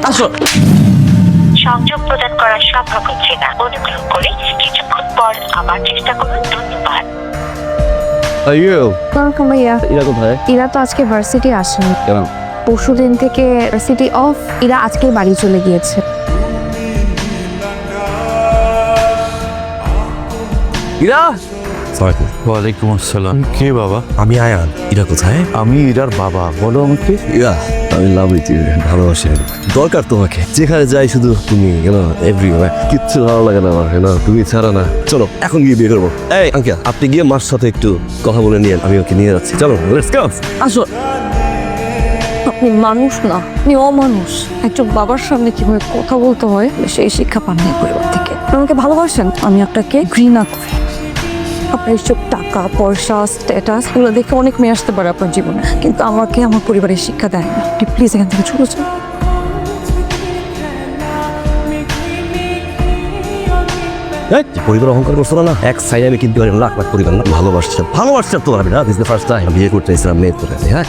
আসো। সংযোগ প্রদান করা সম্ভব হচ্ছে না, অনুগ্রহ করে কিছুক্ষণ পর আবার চেষ্টা করুন। ধন্যবাদ। ভাইয়া এরা কোথায়? ইরা তো আজকে ভার্সিটি আসেনি, কেন? পরশুদিন থেকে ভার্সিটি অফ। ইরা আজকে বাড়ি চলে গিয়েছে। ইরা, ওয়ালাইকুম আসসালাম। কে বাবা? আমি আয়ান। ইরা কোথায়? আমি ইরার বাবা। বলো আমাকে। ইরা, আমি লাভ ইউ, ভালোবাসি। দরকার তোমাকে, যেখানে যাই শুধু তুমি, এভরিওয়্যার। কিচ্ছু ভালো লাগে না আমার, তুমি ছাড়া না। চলো এখন গিয়ে বিয়ে করবো। এই আঙ্কেল, আপনি গিয়ে মার সাথে একটু কথা বলে নিয়ে আমি ওকে নিয়ে যাচ্ছি। চলো, লেটস গো। আসো। আপনি মানুষ না, আপনি অমানুষ। একজন বাবার সামনে কিভাবে কথা বলতে হয় সেই শিক্ষা পাননি পরিবার থেকে। আমাকে ভালোবাসেন, আমি আপনাকে ঘৃণা করি। আপনার এইসব টাকা পয়সা স্ট্যাটাস এগুলো দেখে অনেক মেয়ে আসতে পারে আপনার জীবনে, কিন্তু আমাকে আমার পরিবারের শিক্ষা দেয় না। আপনি প্লিজ এখান থেকে চলে যান। পরিবার অহংকার করছো না? এক সাইডে আমি কিন্তু লাখ লাখ পরিবার না ভালোবাসতাম তো আমি না। দিস দ্য ফার্স্ট টাইম বিয়ে করতে এসেছিলাম মেয়ের করে। হ্যাঁ,